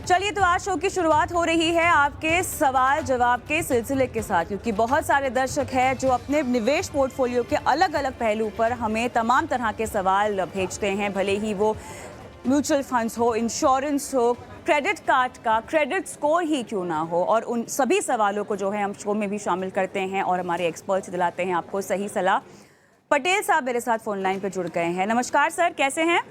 चलिए तो आज शो की शुरुआत हो रही है आपके सवाल जवाब के सिलसिले के साथ, क्योंकि बहुत सारे दर्शक हैं जो अपने निवेश पोर्टफोलियो के अलग अलग पहलू पर हमें तमाम तरह के सवाल भेजते हैं, भले ही वो म्यूचुअल फंड्स हो, इंश्योरेंस हो, क्रेडिट कार्ड का क्रेडिट स्कोर ही क्यों ना हो। और उन सभी सवालों को जो है हम शो में भी शामिल करते हैं और हमारे एक्सपर्ट्स दिलाते हैं आपको सही सलाह। पटेल साहब मेरे साथ फोन लाइन पर जुड़ गए हैं। नमस्कार सर, कैसे हैं?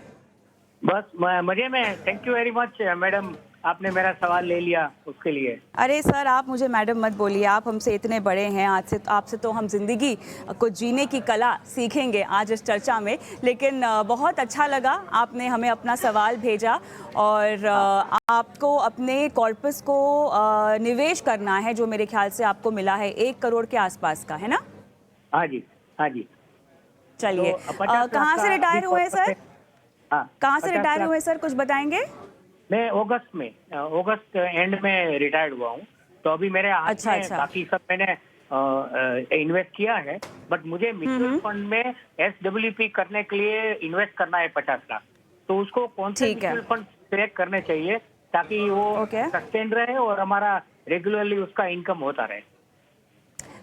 बस मजे में। Thank you very much madam, आपने मेरा सवाल ले लिया उसके लिए। अरे सर, आप मुझे मैडम मत बोलिए, आप हमसे इतने बड़े हैं। आज से आपसे तो हम जिंदगी को जीने की कला सीखेंगे आज इस चर्चा में। लेकिन बहुत अच्छा लगा आपने हमें अपना सवाल भेजा और आपको अपने कॉर्पस को निवेश करना है, जो मेरे ख्याल से आपको मिला है 1 करोड़ के आसपास का, है ना? हाँ जी, हाँ जी। चलिए, तो कहाँ से रिटायर हुए हैं सर? हाँ, कहाँ से रिटायर हुए सर, कुछ बताएंगे? मैं अगस्त एंड में रिटायर्ड हुआ हूँ। तो अभी मेरे हाथ में बाकी सब मैंने इन्वेस्ट किया है, बट मुझे म्यूचुअल फंड में SWP करने के लिए इन्वेस्ट करना है 50 लाख। तो उसको कौन से म्यूचुअल फंड सिलेक्ट करने चाहिए ताकि वो सस्टेन रहे और हमारा रेगुलरली उसका इनकम होता रहे?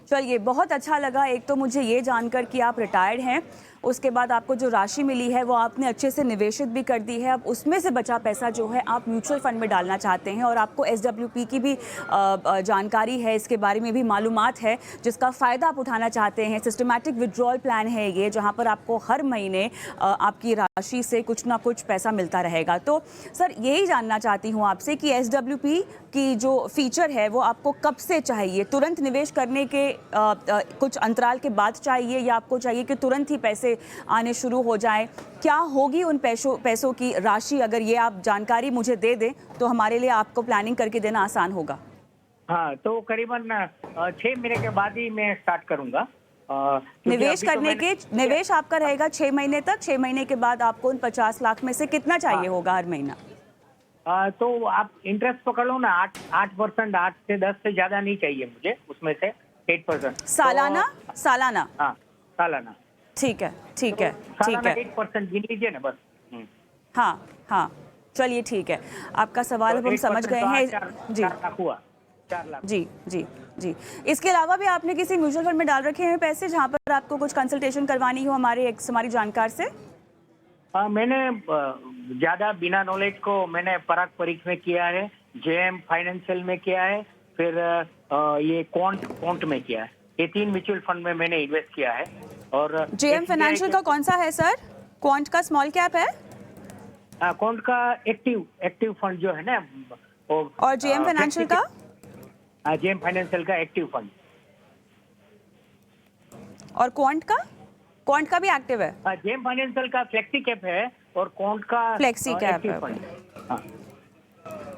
चलिए, बहुत अच्छा लगा एक तो मुझे ये जानकर कि आप रिटायर्ड हैं, उसके बाद आपको जो राशि मिली है वो आपने अच्छे से निवेशित भी कर दी है। अब उसमें से बचा पैसा जो है आप म्यूचुअल फंड में डालना चाहते हैं और आपको SWP की भी जानकारी है, इसके बारे में भी मालूमात है, जिसका फ़ायदा आप उठाना चाहते हैं। सिस्टमैटिक विड्रॉल प्लान है ये, जहाँ पर आपको हर महीने आपकी राशि से कुछ ना कुछ पैसा मिलता रहेगा। तो सर, यही जानना चाहती हूँ आपसे कि SWP की जो फीचर है वो आपको कब से चाहिए? तुरंत निवेश करने के कुछ अंतराल के बाद चाहिए, या आपको चाहिए कि तुरंत ही पैसे आने शुरू हो जाए? क्या होगी उन पैसों की राशि? अगर ये आप जानकारी मुझे दे दें तो हमारे लिए आपको प्लानिंग करके देना आसान होगा। हाँ, तो करीबन 6 महीने के बाद ही मैं स्टार्ट करूंगा निवेश करने के। निवेश आपका रहेगा 6 महीने तक। 6 महीने के बाद आपको उन 50 लाख में से कितना चाहिए होगा हर महीना? तो आप इंटरेस्ट पकड़ लो ना, 8%, 8 से 10 से ज्यादा नहीं चाहिए मुझे, उसमें से 8%। सालाना? सालाना? हाँ, सालाना। ठीक है, ठीक है, ठीक है। 8% गिन लीजिए ना बस। हाँ हाँ, चलिए ठीक है, आपका सवाल अब हम समझ गए हैं जी। 4 लाख हुआ, 4 लाख। जी जी जी। इसके अलावा भी आपने किसी म्यूचुअल फंड में डाल रखे हैं पैसे, जहाँ पर आपको कुछ कंसल्टेशन करवानी हो हमारी जानकार से? मैंने ज्यादा बिना नॉलेज को मैंने पराग परीख में किया है, JM फाइनेंशियल में किया है, फिर ये क्वांट में किया है। ये 3 म्यूचुअल फंड में मैंने इन्वेस्ट किया है। और JM फाइनेंशियल का कौन सा है सर? क्वांट का स्मॉल कैप है? क्वांट का एक्टिव फंड जो है ना वो। और JM फाइनेंशियल का? JM फाइनेंशियल का एक्टिव फंड। और क्वांट का भी एक्टिव है? JM फाइनेंशियल का फ्लेक्सी कैप है और क्वांट का फ्लेक्सी कैप है। हाँ।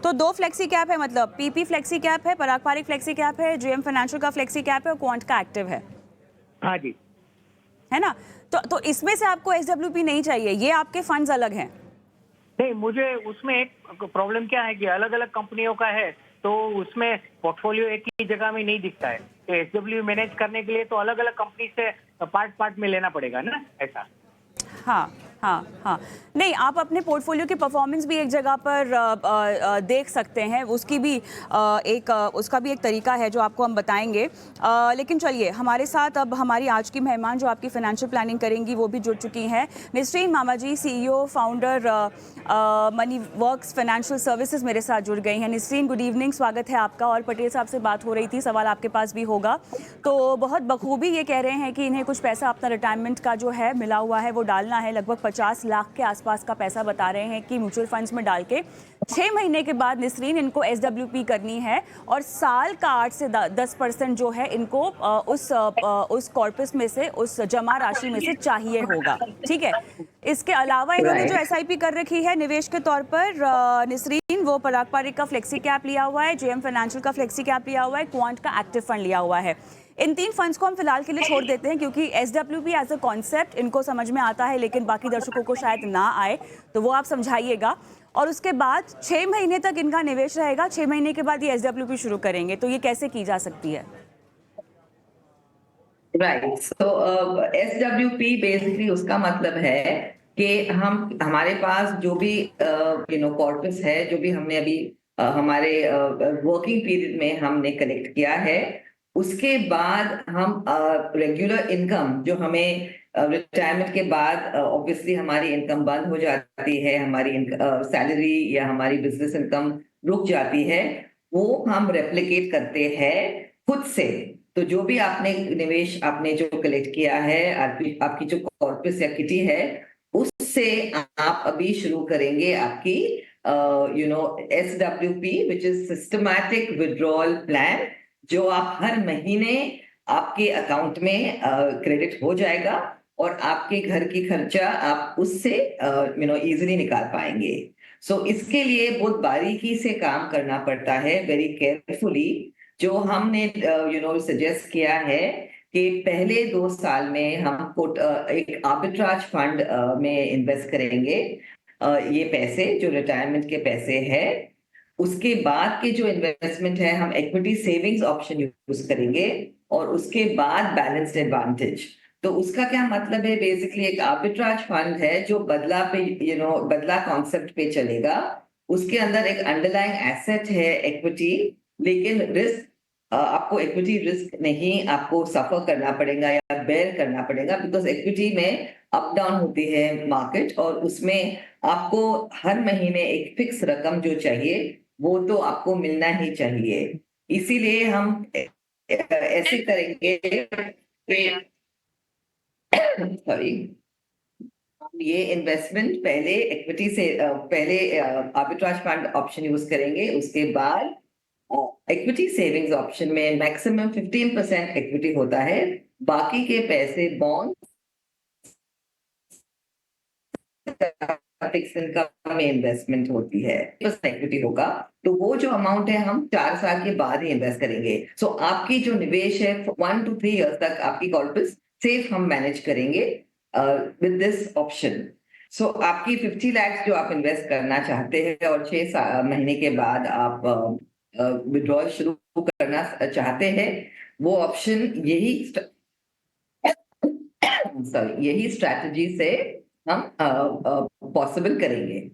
तो 2 फ्लेक्सी कैप है, मतलब PP फ्लेक्सी कैप है, पराग पारिक फ्लेक्सी कैप है, JM फाइनेंशियल का फ्लेक्सी कैप है और क्वांट का एक्टिव है। हाँ जी, है ना? तो इसमें से आपको SWP नहीं चाहिए, ये आपके फंड्स अलग हैं? नहीं, मुझे उसमें एक प्रॉब्लम क्या है कि अलग अलग कंपनियों का है, तो उसमें पोर्टफोलियो एक ही जगह में नहीं दिखता है। तो SWP मैनेज करने के लिए तो अलग अलग कंपनी से पार्ट में लेना पड़ेगा ना, ऐसा। हाँ हाँ हाँ, नहीं, आप अपने पोर्टफोलियो की परफॉर्मेंस भी एक जगह पर देख सकते हैं, उसका भी एक तरीका है जो आपको हम बताएंगे। लेकिन चलिए, हमारे साथ अब हमारी आज की मेहमान जो आपकी फाइनेंशियल प्लानिंग करेंगी वो भी जुड़ चुकी हैं। निसरीन मामा जी, CEO founder money works financial services, मेरे साथ जुड़ गई हैं। निसरीन, गुड इवनिंग, स्वागत है आपका। और पटेल साहब से बात हो रही थी, सवाल आपके पास भी होगा। तो बहुत बखूबी ये कह रहे हैं कि इन्हें कुछ पैसा अपना रिटायरमेंट का जो है मिला हुआ है वो डालना है। लगभग 50 लाख के आसपास का पैसा बता रहे हैं कि म्यूचुअल फंड्स में डाल के 6 महीने के बाद निसरीन इनको SWP करनी है और साल का 8 से 10% जो है इनको उस कॉर्पस में से, उस जमा राशि में से चाहिए होगा। ठीक है, इसके अलावा इन्होंने जो SIP कर रखी है निवेश के तौर पर निसरीन, वो पराग पारिक का फ्लेक्सी कैप लिया हुआ है, JM फाइनेंशियल का फ्लेक्सी कैप लिया हुआ है, क्वांट का एक्टिव फंड लिया हुआ है। इन 3 फंड्स को हम फिलहाल के लिए छोड़ देते हैं, क्योंकि SWP एज अ कॉन्सेप्ट इनको समझ में आता है, लेकिन बाकी दर्शकों को शायद ना आए, तो वो आप समझाइएगा। और उसके बाद 6 महीने तक इनका निवेश रहेगा, 6 महीने के बाद ये SWP शुरू करेंगे। तो ये कैसे की जा सकती है? राइट, सो SWP बेसिकली उसका मतलब है कि हमारे पास जो भी कॉर्पस है, जो भी हमने अभी हमारे वर्किंग पीरियड में हमने कलेक्ट किया है। उसके बाद हम रेगुलर इनकम जो हमें रिटायरमेंट के बाद ऑब्वियसली हमारी इनकम बंद हो जाती है, हमारी सैलरी या हमारी बिजनेस इनकम रुक जाती है, वो हम रेप्लिकेट करते हैं खुद से। तो जो भी आपने निवेश आपने जो कलेक्ट किया है, आपकी जो कॉर्पस या किटी है, उससे आप अभी शुरू करेंगे आपकी SWP which is systematic withdrawal plan, जो आप हर महीने आपके अकाउंट में क्रेडिट हो जाएगा और आपके घर की खर्चा आप उससे इजीली निकाल पाएंगे। सो इसके लिए बहुत बारीकी से काम करना पड़ता है, वेरी केयरफुली। जो हमने सजेस्ट किया है कि पहले 2 साल में हम एक आर्बिट्राज फंड में इन्वेस्ट करेंगे, ये पैसे जो रिटायरमेंट के पैसे हैं। उसके बाद के जो इन्वेस्टमेंट है हम इक्विटी सेविंग्स ऑप्शन यूज करेंगे, और उसके बाद बैलेंस्ड एडवांटेज। तो उसका क्या मतलब है, बेसिकली एक आर्बिट्राज फंड है जो बदला पे बदला कॉन्सेप्ट पे चलेगा। उसके अंदर एक अंडरलाइंग एसेट है इक्विटी, लेकिन रिस्क आपको इक्विटी रिस्क नहीं आपको सफर करना पड़ेगा या बेयर करना पड़ेगा, बिकॉज इक्विटी में अप डाउन होती है मार्केट, और उसमें आपको हर महीने एक फिक्स रकम जो चाहिए वो तो आपको मिलना ही चाहिए। इसीलिए हम ऐसे करेंगे, सॉरी, ये इन्वेस्टमेंट पहले इक्विटी से पहले आर्बिट्राज फंड ऑप्शन यूज करेंगे, उसके बाद इक्विटी सेविंग्स ऑप्शन में मैक्सिमम 15% इक्विटी होता है, बाकी के पैसे बॉन्ड फिक्स इनकम में इन्वेस्टमेंट होती है, बस इक्विटी होगा। तो वो जो अमाउंट है हम 4 साल के बाद ही इन्वेस्ट करेंगे। सो आपकी जो निवेश है 1 to 3 years तक आपकी कॉर्पस सेफ हम मैनेज करेंगे विद दिस ऑप्शन। सो आपकी 50 लाख जो आप इन्वेस्ट करना चाहते हैं और 6 महीने के बाद आप विड्रॉल शुरू करना चाहते हैं, वो ऑप्शन यही स्ट्रैटेजी से हम पॉसिबल करेंगे।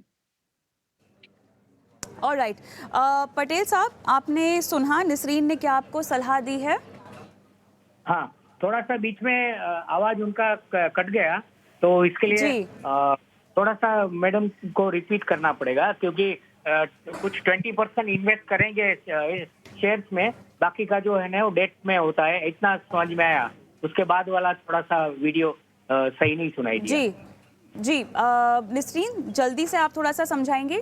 ऑलराइट, पटेल साहब, आपने सुना नसरीन ने क्या आपको सलाह दी है? हाँ, थोड़ा सा बीच में आवाज उनका कट गया, तो इसके लिए थोड़ा सा मैडम को रिपीट करना पड़ेगा, क्योंकि कुछ 20% इन्वेस्ट करेंगे शेयर्स में, बाकी का जो है ना वो डेट में होता है, इतना समझ में आया। उसके बाद वाला थोड़ा सा वीडियो सही नहीं सुनाई दिया। जी, नसरीन, जल्दी से आप थोड़ा सा समझाएंगे?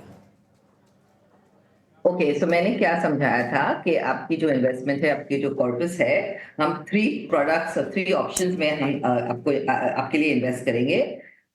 ओके, सो मैंने क्या समझाया था कि आपकी जो इन्वेस्टमेंट है, आपकी जो कॉर्पस है, हम 3 ऑप्शंस में हम आपके लिए इन्वेस्ट करेंगे।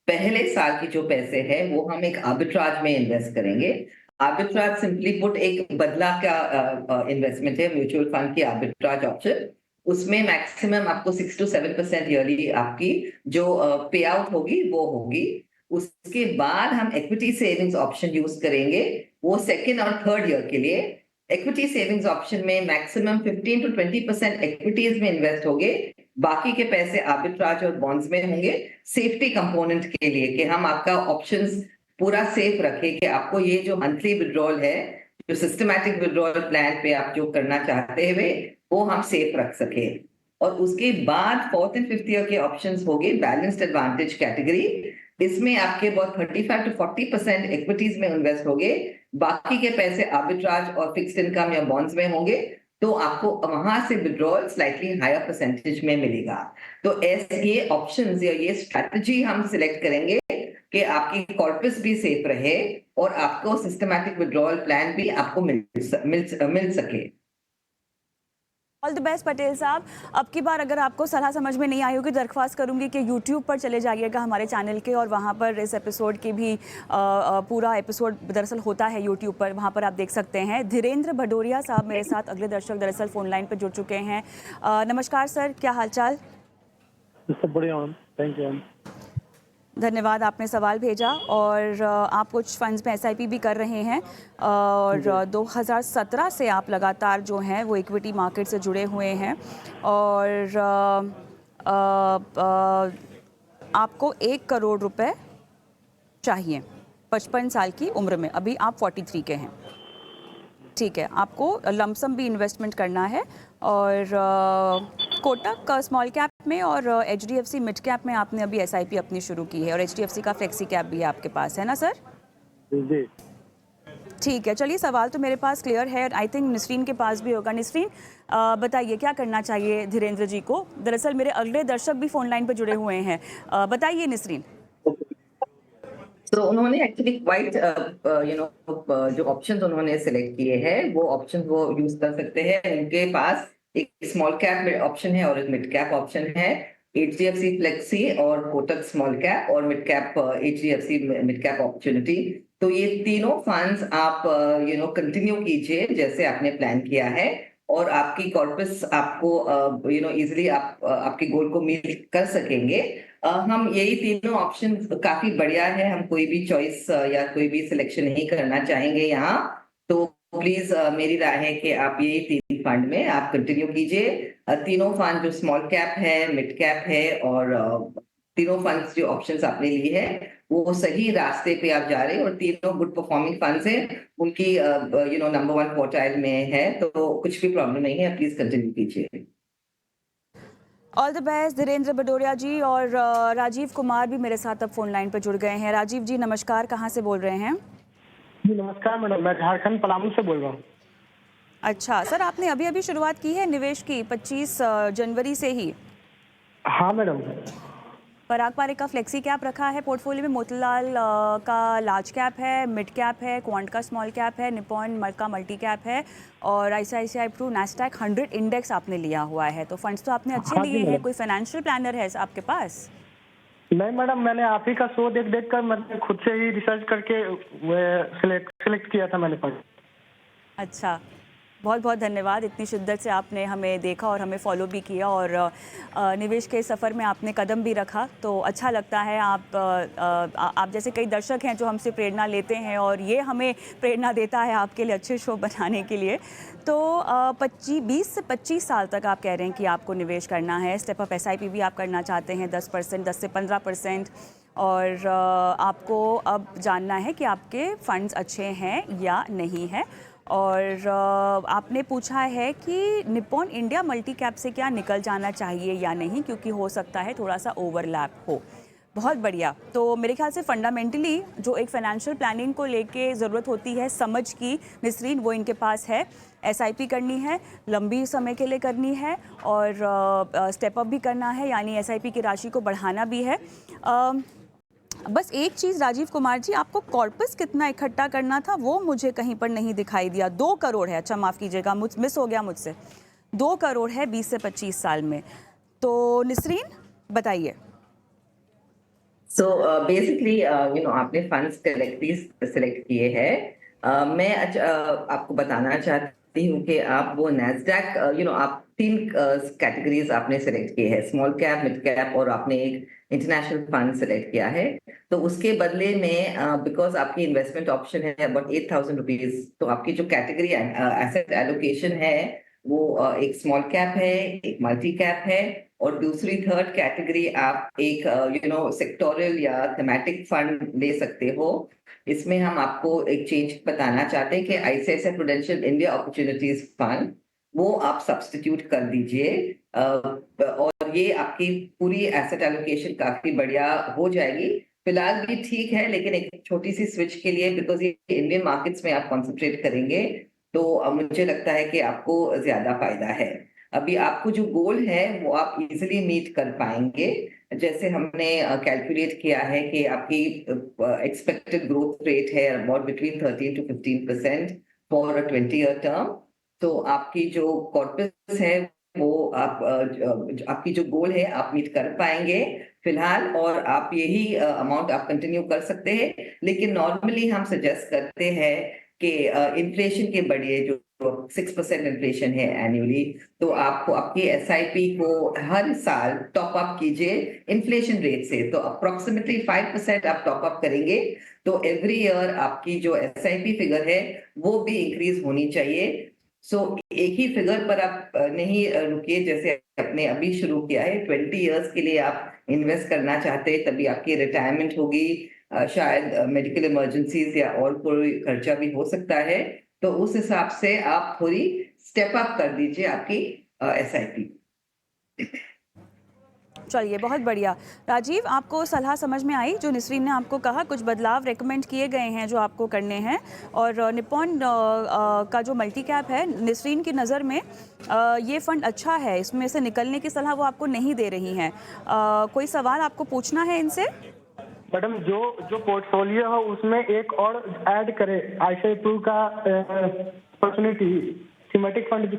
पहले साल की जो पैसे है वो हम एक आर्बिट्राज में इन्वेस्ट करेंगे। आर्बिट्राज सिंपली पुट एक बदला का इन्वेस्टमेंट है, म्यूचुअल फंड की आर्बिट्राज ऑप्शन। उसमें मैक्सिमम आपको 6 to 7% ईयरली आपकी जो पे आउट होगी वो होगी। उसके बाद हम इक्विटी सेविंग्स ऑप्शन यूज करेंगे, वो सेकेंड और थर्ड ईयर के लिए। इक्विटी सेविंग्स ऑप्शन में मैक्सिमम 15 to 20% इक्विटीज में इन्वेस्ट होंगे, बाकी के पैसे आर्बिट्राज और बॉन्ड्स में होंगे, सेफ्टी कंपोनेंट के लिए कि हम आपका ऑप्शंस पूरा सेफ रखें कि आपको ये जो मंथली विड्रॉल है, जो सिस्टमैटिक विड्रॉल प्लान पे आप जो करना चाहते हैं वो हम सेफ रख सके। और उसके बाद 4th and 5th ईयर के ऑप्शंस होंगे बैलेंस्ड एडवांटेज कैटेगरी। इसमें आपके बहुत 35 to 40% इक्विटीज में इन्वेस्ट होंगे, बाकी के पैसे आर्बिट्राज और फिक्स्ड इनकम या बॉन्ड्स में होंगे, तो आपको वहां से विड्रॉल स्लाइटली हायर परसेंटेज में मिलेगा। तो ऐसे ये ऑप्शंस या ये स्ट्रैटेजी हम सिलेक्ट करेंगे कि आपकी कॉर्पस भी सेफ रहे और आपको सिस्टमैटिक विड्रॉल प्लान भी आपको मिल सके। ऑल द बेस्ट पटेल साहब। अब की बार अगर आपको सलाह समझ में नहीं आई होगी, दरख्वास्त करूंगी कि यूट्यूब पर चले जाइएगा हमारे चैनल के, और वहां पर इस एपिसोड की भी पूरा एपिसोड दरअसल होता है यूट्यूब पर, वहां पर आप देख सकते हैं। धीरेन्द्र भदौरिया साहब मेरे साथ अगले दर्शक दरअसल फोन लाइन पर जुड़ चुके हैं। नमस्कार सर, क्या हालचाल? सब बढ़िया मैम, थैंक यू मैम। धन्यवाद, आपने सवाल भेजा। और आप कुछ फंड्स में SIP भी कर रहे हैं, और 2017 से आप लगातार जो हैं वो इक्विटी मार्केट से जुड़े हुए हैं, और आपको 1 करोड़ रुपए चाहिए 55 साल की उम्र में, अभी आप 43 के हैं। ठीक है, आपको लमसम भी इन्वेस्टमेंट करना है और कोटक स्मॉल कैप में और एचडीएफसी मिड कैप में आपने अभी एसआईपी अपनी शुरू की है और एचडीएफसी का फ्लेक्सी कैप भी है आपके पास, है ना सर? जी। ठीक है, चलिए सवाल तो मेरे पास क्लियर है। आई थिंक निसरीन के पास भी होगा। निसरीन, बताइए क्या करना चाहिए धीरेन्द्र जी को? दरअसल मेरे अगले दर्शक भी फोन लाइन पर जुड़े हुए हैं। बताइए निसरीन। तो उन्होंने एक्चुअली क्वाइट जो ऑप्शंस उन्होंने सिलेक्ट किए हैं वो ऑप्शन वो यूज कर सकते हैं। उनके पास एक स्मॉल कैप ऑप्शन है और एक मिड कैप ऑप्शन है। एचडीएफसी फ्लेक्सी और कोटक स्मॉल कैप और mid cap HDFC mid cap opportunity. तो ये तीनों फंड्स आप कंटिन्यू कीजिए जैसे आपने प्लान किया है और आपकी कॉर्पस आपको इजिली आपके गोल को मीट कर सकेंगे। हम यही तीनों ऑप्शन काफी बढ़िया है। हम कोई भी चॉइस या कोई भी सिलेक्शन नहीं करना चाहेंगे यहाँ। तो प्लीज मेरी राय है कि आप यही तीन फंड में आप कंटिन्यू कीजिए। तीनों फंड जो स्मॉल कैप है, मिड कैप है और तीनों फंड्स जो ऑप्शंस आपने लिए है वो सही रास्ते पे आप जा रहे हैं और तीनों गुड परफॉर्मिंग फंड्स हैं। उनकी नंबर 1 क्वार्टाइल में है तो कुछ भी प्रॉब्लम नहीं है। प्लीज कंटिन्यू कीजिए। All the best Dhirendra Bhadoria ji. और राजीव कुमार भी मेरे साथ अब फोन लाइन पर जुड़ गए हैं। राजीव जी नमस्कार, कहाँ से बोल रहे हैं? जी नमस्कार मैडम, मैं झारखंड पलामू से बोल रहा हूँ। अच्छा सर, आपने अभी अभी शुरुआत की है निवेश की 25 जनवरी से ही? हाँ मैडम। पराग पारिक का फ्लेक्सी कैप रखा है पोर्टफोलियो में, मोतीलाल का लार्ज कैप है, मिड कैप है, क्वांट का स्मॉल कैप है, निपॉन का मल्टी कैप है और आईसीआईसीआई प्रू नैस्डैक 100 इंडेक्स आपने लिया हुआ है। तो फंड्स तो आपने अच्छे लिए हैं। कोई फाइनेंशियल प्लानर है आपके पास? नहीं मैडम, मैंने आप ही का शो देख देख कर मैंने खुद से ही रिसर्च करके सिलेक्ट किया था मैंने फंड। अच्छा, बहुत बहुत धन्यवाद। इतनी शिद्दत से आपने हमें देखा और हमें फॉलो भी किया और निवेश के सफ़र में आपने कदम भी रखा, तो अच्छा लगता है। आप जैसे कई दर्शक हैं जो हमसे प्रेरणा लेते हैं और ये हमें प्रेरणा देता है आपके लिए अच्छे शो बनाने के लिए। तो 20 से 25 साल तक आप कह रहे हैं कि आपको निवेश करना है। स्टेप अप एसआईपी भी आप करना चाहते हैं 10%, 10 से 15%। और आपको अब जानना है कि आपके फंड्स अच्छे हैं या नहीं है। और आपने पूछा है कि निपॉन इंडिया मल्टी कैप से क्या निकल जाना चाहिए या नहीं, क्योंकि हो सकता है थोड़ा सा ओवरलैप हो। बहुत बढ़िया। तो मेरे ख्याल से फंडामेंटली जो एक फाइनेंशियल प्लानिंग को लेके ज़रूरत होती है समझ की, निसरीन, वो इनके पास है। एसआईपी करनी है, लंबी समय के लिए करनी है और स्टेप अप भी करना है, यानी एसआईपी की राशि को बढ़ाना भी है। बस एक चीज़ राजीव कुमार जी, आपको कॉर्पस कितना इकट्ठा करना था वो मुझे कहीं पर नहीं दिखाई दिया। 2 करोड़ है। अच्छा माफ़ कीजिएगा, मिस हो गया मुझसे। 2 करोड़ है 20 से 25 साल में। तो निसरीन बताइए। सो बेसिकली आपने फंड्स सिलेक्ट किए हैं। मैं आपको बताना चाहती हूँ कि आप वो नैस्डैक आप 3 कैटेगरीज आपने सिलेक्ट किए हैं, स्मॉल कैप, मिड कैप और आपने एक इंटरनेशनल फंड सिलेक्ट किया है। तो उसके बदले में बिकॉज आपकी इन्वेस्टमेंट ऑप्शन है अबाउट 8,000 रुपीज, तो आपकी जो कैटेगरी एसेट एलोकेशन है वो एक स्मॉल कैप है, एक मल्टी कैप है और दूसरी थर्ड कैटेगरी आप एक सेक्टोरल या थेमेटिक फंड ले सकते हो। इसमें हम आपको एक चेंज बताना चाहते हैं कि ICICI prudential India opportunities fund वो आप सब्स्टिट्यूट कर दीजिए और ये आपकी पूरी एसेट एलोकेशन काफी बढ़िया हो जाएगी। फिलहाल भी ठीक है, लेकिन एक छोटी सी स्विच के लिए, बिकॉज ये इंडियन मार्केट्स में आप कॉन्सेंट्रेट करेंगे तो मुझे लगता है कि आपको ज्यादा फायदा है। अभी आपको जो गोल है वो आप इजिली मीट कर पाएंगे। जैसे हमने कैलकुलेट किया है कि आपकी एक्सपेक्टेड ग्रोथ रेट है about between 13 to 15% for a 20-year term. तो आपकी जो कॉर्पस है वो आपकी जो गोल है आप मीट कर पाएंगे फिलहाल, और आप यही अमाउंट आप कंटिन्यू कर सकते हैं। लेकिन नॉर्मली हम सजेस्ट करते हैं कि इन्फ्लेशन के बढ़िए जो 6% इन्फ्लेशन है एनुअली, तो आपको आपकी एसआईपी को हर साल टॉप अप कीजिए इन्फ्लेशन रेट से। तो अप्रोक्सीमेटली 5% आप टॉप अप करेंगे तो एवरी ईयर आपकी जो एसआईपी फिगर है वो भी इंक्रीज होनी चाहिए। सो एक ही फिगर पर आप नहीं रुकिए, जैसे आपने अभी शुरू किया है 20 इयर्स के लिए आप इन्वेस्ट करना चाहते हैं, तभी आपकी रिटायरमेंट होगी, शायद मेडिकल इमरजेंसीज या और कोई खर्चा भी हो सकता है। तो उस हिसाब से आप थोड़ी स्टेप अप कर दीजिए आपकी SIP। चलिए, बहुत बढ़िया। राजीव, आपको सलाह समझ में आई जो निसरीन ने आपको कहा? कुछ बदलाव रेकमेंड किए गए हैं जो आपको करने हैं, और निप्पॉन का जो मल्टी कैप है, निसरीन की नज़र में ये फंड अच्छा है, इसमें से निकलने की सलाह वो आपको नहीं दे रही हैं। कोई सवाल आपको पूछना है इनसे? मैडम, जो जो पोर्टफोलियो है उसमें एक और ऐड करें, ICICI प्रू का अपॉर्चुनिटी थीमेटिक फंड।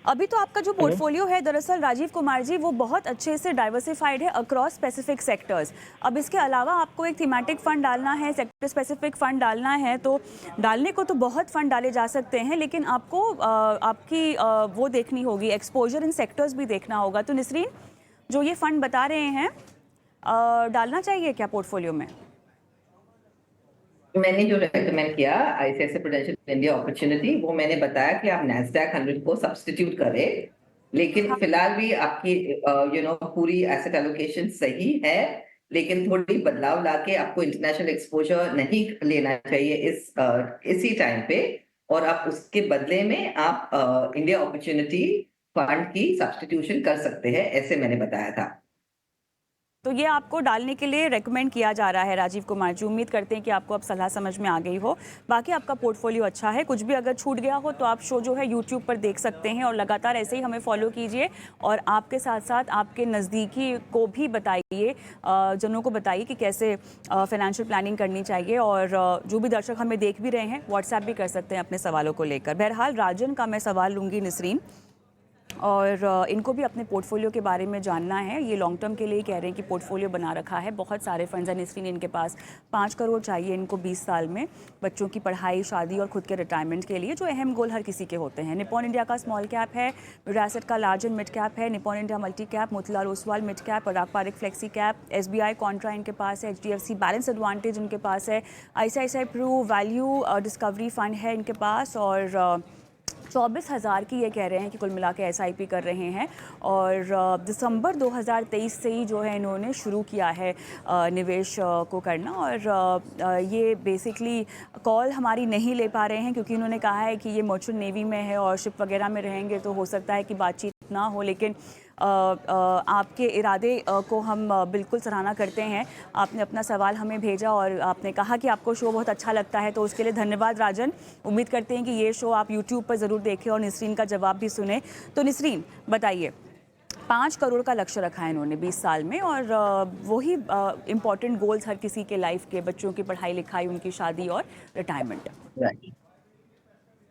अभी तो आपका जो पोर्टफोलियो है दरअसल राजीव कुमार जी, वो बहुत अच्छे से डाइवर्सिफाइड है अक्रॉस स्पेसिफिक सेक्टर्स। अब इसके अलावा आपको एक थीमेटिक फंड डालना है, सेक्टर स्पेसिफिक फंड डालना है, तो डालने को तो बहुत फंड डाले जा सकते हैं, लेकिन आपको आपकी वो देखनी होगी, एक्सपोजर इन सेक्टर्स भी देखना होगा। तो निसरीन, जो ये फंड बता रहे हैं, डालना चाहिए क्या पोर्टफोलियो में? मैंने जो रेकमेंड किया ICICI प्रूडेंशियल इंडिया अपॉर्चुनिटी, वो मैंने बताया कि आप NASDAQ 100 को सब्स्टिट्यूट करें, लेकिन फिलहाल भी आपकी पूरी एसेट एलोकेशन सही है, लेकिन थोड़ी बदलाव लाके आपको इंटरनेशनल एक्सपोजर नहीं लेना चाहिए इसी टाइम पे, और आप उसके बदले में आप इंडिया अपॉर्चुनिटी फंड की सब्स्टिट्यूशन कर सकते हैं, ऐसे मैंने बताया था। तो ये आपको डालने के लिए रेकमेंड किया जा रहा है राजीव कुमार जी। उम्मीद करते हैं कि आपको अब सलाह समझ में आ गई हो। बाकी आपका पोर्टफोलियो अच्छा है, कुछ भी अगर छूट गया हो तो आप शो जो है यूट्यूब पर देख सकते हैं, और लगातार ऐसे ही हमें फॉलो कीजिए, और आपके साथ साथ आपके नज़दीकी को भी बताइए, जनों को बताइए कि कैसे फाइनेंशियल प्लानिंग करनी चाहिए। और जो भी दर्शक हमें देख भी रहे हैं, व्हाट्सएप भी कर सकते हैं अपने सवालों को लेकर। बहरहाल राजन का मैं सवाल लूँगी निसरीन, और इनको भी अपने पोर्टफोलियो के बारे में जानना है। ये लॉन्ग टर्म के लिए कह रहे हैं कि पोर्टफोलियो बना रखा है, बहुत सारे फंड्स हैं निसरीन, इनके पास 5 करोड़ चाहिए इनको 20 साल में, बच्चों की पढ़ाई, शादी और खुद के रिटायरमेंट के लिए, जो अहम गोल हर किसी के होते हैं। निप्पॉन इंडिया का स्मॉल कैप है, विरासत का लार्ज एंड मिड कैप है, Nippon India multi cap, Motilal Oswal mid cap, और Parikh flexi cap, SBI contra इनके पास है, HDFC बैलेंस एडवांटेज इनके पास है, ICICI Pru value discovery fund है इनके पास, और 24,000 की ये कह रहे हैं कि कुल मिला के SIP कर रहे हैं। और दिसंबर 2023 से ही जो है इन्होंने शुरू किया है निवेश को करना, और ये बेसिकली कॉल हमारी नहीं ले पा रहे हैं, क्योंकि उन्होंने कहा है कि ये मर्चेंट नेवी में है और शिप वगैरह में रहेंगे, तो हो सकता है कि बातचीत ना हो। लेकिन आपके इरादे को हम बिल्कुल सराहना करते हैं। आपने अपना सवाल हमें भेजा और आपने कहा कि आपको शो बहुत अच्छा लगता है, तो उसके लिए धन्यवाद राजन। उम्मीद करते हैं कि ये शो आप यूट्यूब पर ज़रूर देखें और निसरीन का जवाब भी सुने। तो निसरीन, बताइए, 5 करोड़ का लक्ष्य रखा है इन्होंने 20 साल में, और वही इम्पॉर्टेंट गोल्स हर किसी के लाइफ के, बच्चों की पढ़ाई लिखाई, उनकी शादी और रिटायरमेंट।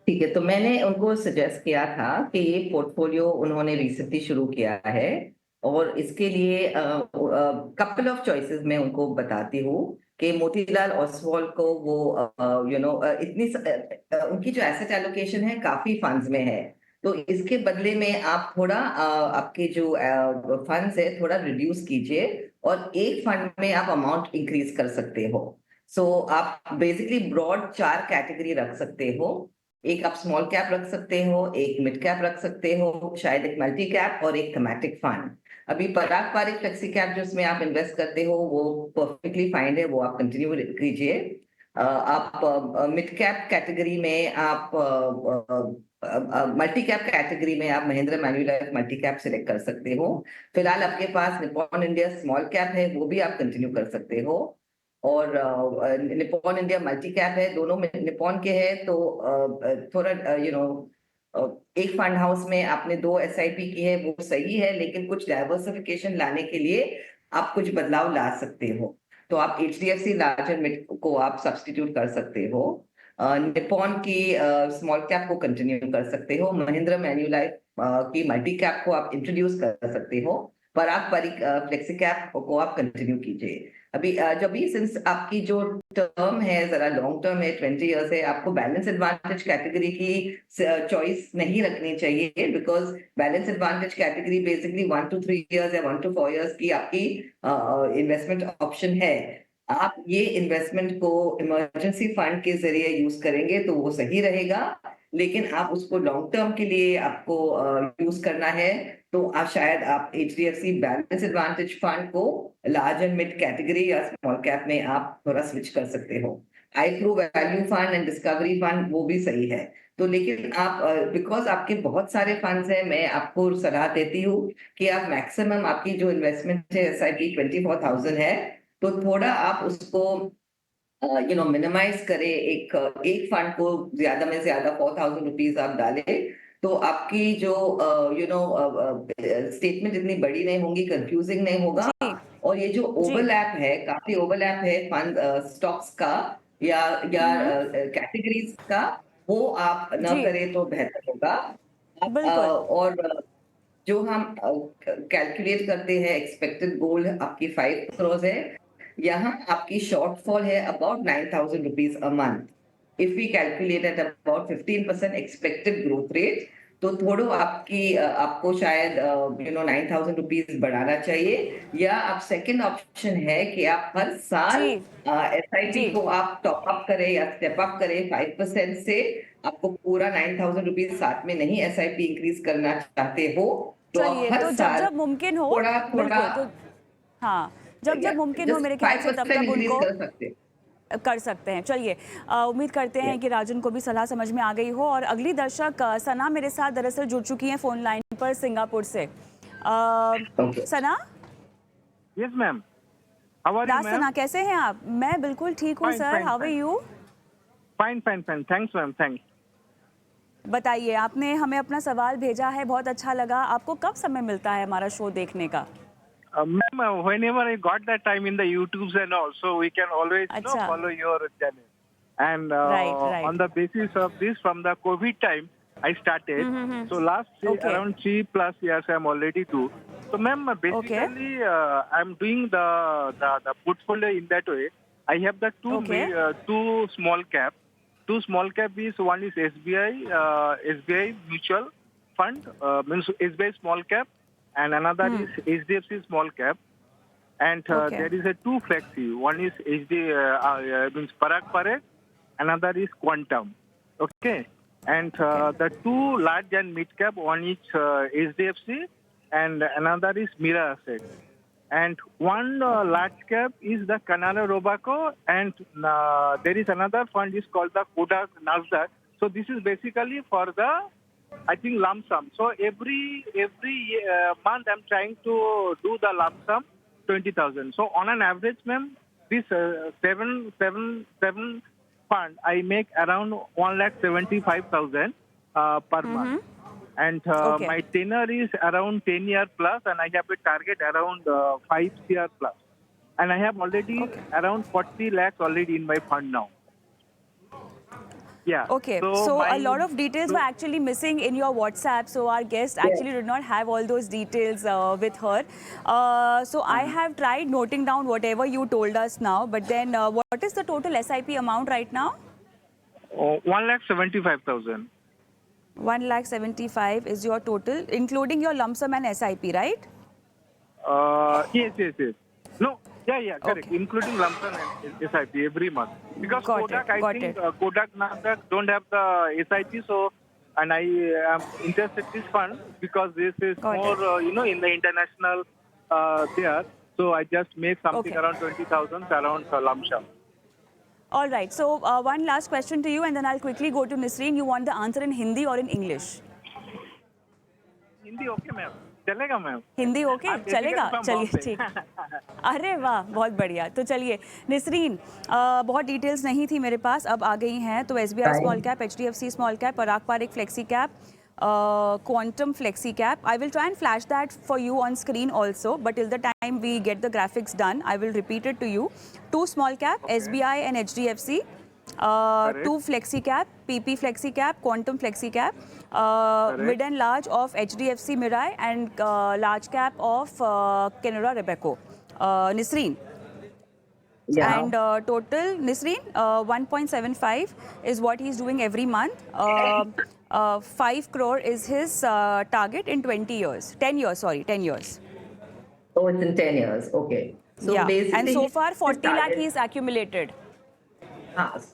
ठीक है, तो मैंने उनको सजेस्ट किया था कि ये पोर्टफोलियो उन्होंने रिसेंटली शुरू किया है, और इसके लिए कपल ऑफ चॉइसेस मैं उनको बताती हूँ कि मोतीलाल ओसवाल को वो उनकी जो एसेट एलोकेशन है काफी फंड्स में है, तो इसके बदले में आप थोड़ा आपके जो फंड्स है थोड़ा रिड्यूस कीजिए, और एक फंड में आप अमाउंट इंक्रीज कर सकते हो। सो आप बेसिकली ब्रॉड 4 कैटेगरी रख सकते हो। एक आप स्मॉल कैप रख सकते हो, एक मिड कैप रख सकते हो, शायद एक मल्टी कैप, और एक थीमेटिक फंड। अभी पराग पारिक फ्लेक्सी कैप जिसमें आप इन्वेस्ट करते हो वो परफेक्टली फाइन है, वो आप कंटिन्यू कीजिए। आप मिड कैप कैटेगरी में आप मल्टी कैप कैटेगरी में आप महिंद्रा मैन्युलाइफ मल्टी कैप सिलेक्ट कर सकते हो। फिलहाल आपके पास निप्पॉन इंडिया स्मॉल कैप है, वो भी आप कंटिन्यू कर सकते हो, और निप्पॉन इंडिया मल्टी कैप है, दोनों में निप्पॉन के है, तो थोड़ा एक फंड हाउस में आपने 2 SIP की है, वो सही है, लेकिन कुछ डाइवर्सिफिकेशन लाने के लिए आप कुछ बदलाव ला सकते हो। तो आप HDFC लार्जर मिड को आप सब्स्टिट्यूट कर सकते हो, निप्पॉन की स्मॉल कैप को कंटिन्यू कर सकते हो, महिंद्रा मैन्युलाइफ की मल्टी कैप को आप इंट्रोड्यूस कर सकते हो, पराग पारिक फ्लेक्सी कैप को आप कंटिन्यू कीजिए। अभी जब भी सिंस आपकी जो टर्म है जरा लॉन्ग टर्म है, 20 इयर्स है, आपको बैलेंस एडवांटेज कैटेगरी की चॉइस नहीं रखनी चाहिए, because balance advantage category basically 1 to 3 years या 1 to 4 इयर्स की आपकी इन्वेस्टमेंट ऑप्शन है। आप ये इन्वेस्टमेंट को इमरजेंसी फंड के जरिए यूज करेंगे तो वो सही रहेगा, लेकिन आप उसको लॉन्ग टर्म के लिए आपको यूज करना है, तो आप शायद आप HDFC बैलेंस एडवांटेज फंड को लार्ज एंड मिड कैटेगरी या स्मॉल कैप में आप थोड़ा स्विच कर सकते हो। iPro value fund and discovery fund वो भी सही है। तो लेकिन आप बिकॉज आपके बहुत सारे फंड्स हैं, मैं आपको सलाह देती हूँ कि आप मैक्सिमम आपकी जो इन्वेस्टमेंट है SIP 24,000 है, तो थोड़ा आप उसको मिनिमाइज करें। एक फंड को ज्यादा में ज्यादा 4,000 रुपीज आप डालें, तो आपकी जो स्टेटमेंट इतनी बड़ी नहीं होंगी, कंफ्यूजिंग नहीं होगा। जी और ये जो जी ओवरलैप है, काफी ओवरलैप है फंड स्टॉक्स का या कैटेगरीज का, वो आप न जी करें तो बेहतर होगा। आप, बिल्कुल और जो हम कैलकुलेट करते हैं एक्सपेक्टेड गोल आपकी 5 करोड़ है, यहाँ आपकी शॉर्टफॉल है about 9,000 rupees a month. If we calculate at about 15% expected growth rate, तो थोड़ा आपको शायद 9,000 रुपीज बढ़ाना चाहिए। या आप सेकंड ऑप्शन है कि आप हर साल जी SIP जी को आप टॉप अप करें या स्टेप अप करें 5% से। आपको पूरा 9,000 रुपीज साथ में नहीं SIP इंक्रीज करना चाहते हो, तो आप चलिए हर तो जब साल जब मुमकिन हो थोड़ा थोड़ा बिल्कुल तो हाँ जब जब मुमकिन हो जस्ट मेरे ख्याल से तब 5% तब इंक्रीज उनको कर सकते हैं। कर सकते हैं। चलिए उम्मीद करते हैं कि राजन को भी सलाह समझ में आ गई हो। और अगली दर्शक सना मेरे साथ दरअसल जुड़ चुकी हैं फोन लाइन पर सिंगापुर से। Okay. Sana, Yes, ma'am. How are you, Raj ma'am? Sana कैसे हैं आप? मैं बिल्कुल ठीक हूँ Fine, sir, fine, how are fine. You? Fine, fine, fine. Thanks, ma'am. Thanks. बताइए, आपने हमें अपना सवाल भेजा है, बहुत अच्छा लगा। आपको कब समय मिलता है हमारा शो देखने का? Ma'am, whenever I got that time in the YouTubes and all, so we can always अच्छा, follow your channel. And right right, on the basis of this, from the COVID time, I started. So last okay around 3+ years, I'm already do. So, ma'am, okay basically, I'm doing the portfolio in that way. I have the okay two small cap. Two small cap is one is SBI mutual fund, means SBI small cap, and another is HDFC small cap. And Okay. there is a two flexi. One is means Parag Parag, another is Quantum. Okay. And the two large and mid cap, one is HDFC and another is Mira Asset. And one large cap is the Canara Robeco, and there is another fund is called the Kodak Nasdaq. So this is basically for the, I think, lump sum. So every month I'm trying to do the lump sum 20,000. So on an average, ma'am, this seven fund I make around 1,75,000 per month. And Okay. my tenure is around 10 year plus, and I have a target around 5 year plus. And I have already around 40 lakhs already in my fund now. Yeah. Okay, so my- a lot of details were actually missing in your WhatsApp, so our guest actually did not have all those details with her. So I have tried noting down whatever you told us now, but then what is the total SIP amount right now? 1,75,000. 1,75,000 is your total, including your lump sum and SIP, right? Yes. No, yeah, correct. Okay. Including lump sum and SIP every month. Because Got Kodak, it, I got think it. Kodak Nasdaq don't have the SIP, so, and I am interested in this fund because this is Got more, in the international there. So I just make something Okay. around 20,000 around lump sum. All right, so one last question to you, and then I'll quickly go to Nisreen. You want the answer in Hindi or in English? Hindi okay, ma'am? चलेगा ma'am? Hindi okay I'm basically चलेगा, from चलिए Bombay. ठीक। अरे वाह, बहुत बढ़िया। तो चलिए निसरीन, बहुत डिटेल्स नहीं थी मेरे पास, अब आ गई हैं। तो SBI small cap, HDFC small cap, Parag Parikh flexi cap, quantum flexi cap. I will try and flash that for you on screen also, but till the time we get the graphics done, I will repeat it to you. Two small cap, SBI and HDFC. Two flexi cap, PP flexi cap, quantum flexi cap, mid and large of HDFC Mirai, and large cap of Canara Robeco. Nisreen. Yeah. And total, Nisreen, 1.75 is what he's doing every month. 5 crore is his target in 20 years. 10 years, sorry, 10 years. Oh, it's in 10 years. Okay. So Yeah, basically, and so far 40 lakh target- he's accumulated.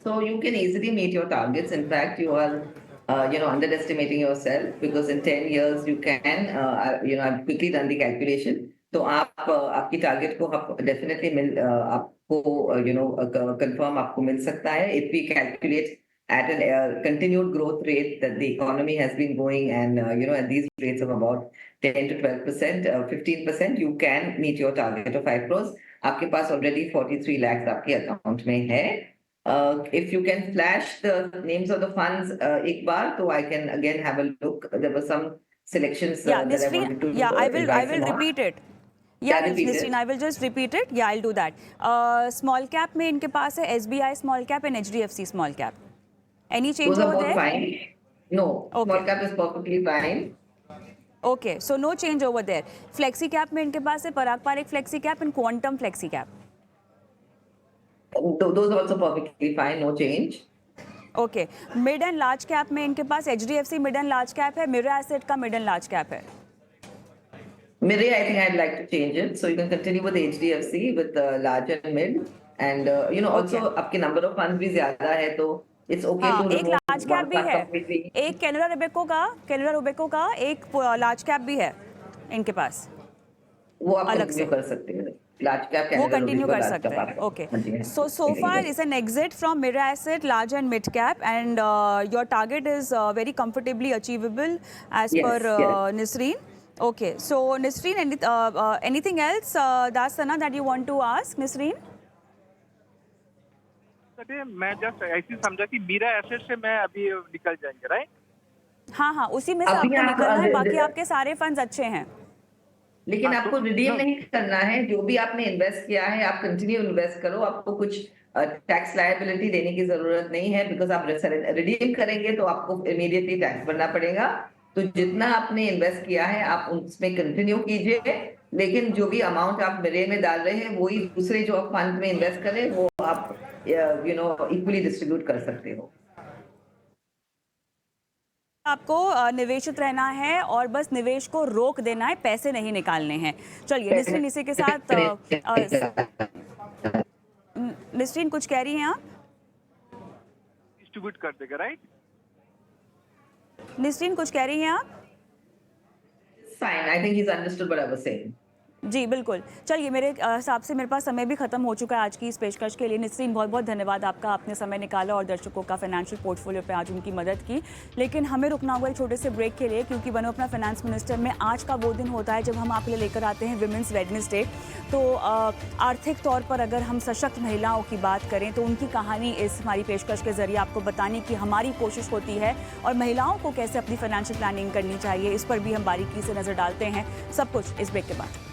So you can easily meet your targets. In fact, you are, underestimating yourself, because in 10 years you can, I've quickly done the calculation. तो आप आपकी target को आप definitely आपको confirm आपको मिल सकता है if we calculate at a continued growth rate that the economy has been going and at these rates of about 10 to 12%, 15%, you can meet your target of 5 crores. आपके पास already 43 lakhs आपके account में है. If you can flash the names of the funds एक बार, तो I can again have a look. There were some selections that I wanted to I will repeat it. Yeah, Nisreen, I will just repeat it. Yeah, I'll do that. Small cap में इनके पास है SBI small cap and HDFC small cap. Any change over there? Fine. No, okay. Small cap is perfectly fine. Okay, so no change over there. Flexi cap में इनके पास है पराग Parekh flexi cap and quantum flexi cap. Those are also perfectly fine, no change. Okay, mid and large cap में इनके पास HDFC mid and large cap है, Mirae Asset का mid and large cap है. Mirae, I think I'd like to change it. So you can continue with HDFC with large and mid, and also आपके number of funds भी ज़्यादा है तो it's okay to remove एक large cap भी है, एक कैनरा रोबेको का एक लार्ज कैप भी है इनके पास. वो आप कंटिन्यू कर सकते हैं. लार्ज कैप वो कंटिन्यू कर सकते हैं. Okay, so far is an exit from Mirae Asset large and mid cap and your target is very comfortably achievable as per Nisreen. Okay, so Nisreen, anything else Dasana that you want to ask Nisreen? मैं just ऐसी समझा कि Mirae Asset से मैं अभी निकल जाएंगे, right? हाँ, उसी में से आपको निकलना है, बाकी आपके सारे फंड्स अच्छे हैं. लेकिन आपको रिडीम नहीं करना है. जो भी आपने इन्वेस्ट किया है आप कंटिन्यू इन्वेस्ट करो. आपको कुछ टैक्स लायबिलिटी देने की जरूरत नहीं है, बिकॉज आप रिडीम करेंगे तो आपको इमीडिएटली टैक्स भरना पड़ेगा. तो जितना आपने इन्वेस्ट किया है आप उसमें कंटिन्यू कीजिए, लेकिन जो भी अमाउंट आप मिरे में डाल रहे हैं वही दूसरे जो आप फंड में इन्वेस्ट करें वो आप इक्वली डिस्ट्रीब्यूट कर सकते हो. आपको निवेशित रहना है और बस निवेश को रोक देना है, पैसे नहीं निकालने हैं. चलिए निस्रीन, इसी के साथ निस्रीन कुछ कह रही हैं आप? डिस्ट्रीब्यूट कर देगा, राइट? निस्रीन कुछ कह रही हैं आप? Fine, I think he's understood what I was saying. जी बिल्कुल. चलिए, मेरे हिसाब से मेरे पास समय भी खत्म हो चुका है आज की इस पेशकश के लिए. निस्रीन, बहुत बहुत धन्यवाद आपका, आपने समय निकाला और दर्शकों का फाइनेंशियल पोर्टफोलियो पे आज उनकी मदद की. लेकिन हमें रुकना होगा एक छोटे से ब्रेक के लिए, क्योंकि बनो अपना फाइनेंस मिनिस्टर में आज का वो दिन होता है जब हम आपके लिए लेकर आते हैं विमेंस वेडनेसडे. तो आर्थिक तौर पर अगर हम सशक्त महिलाओं की बात करें तो उनकी कहानी इस हमारी पेशकश के जरिए आपको बताने की हमारी कोशिश होती है, और महिलाओं को कैसे अपनी फाइनेंशियल प्लानिंग करनी चाहिए इस पर भी हम बारीकी से नज़र डालते हैं. सब कुछ इस ब्रेक के बाद.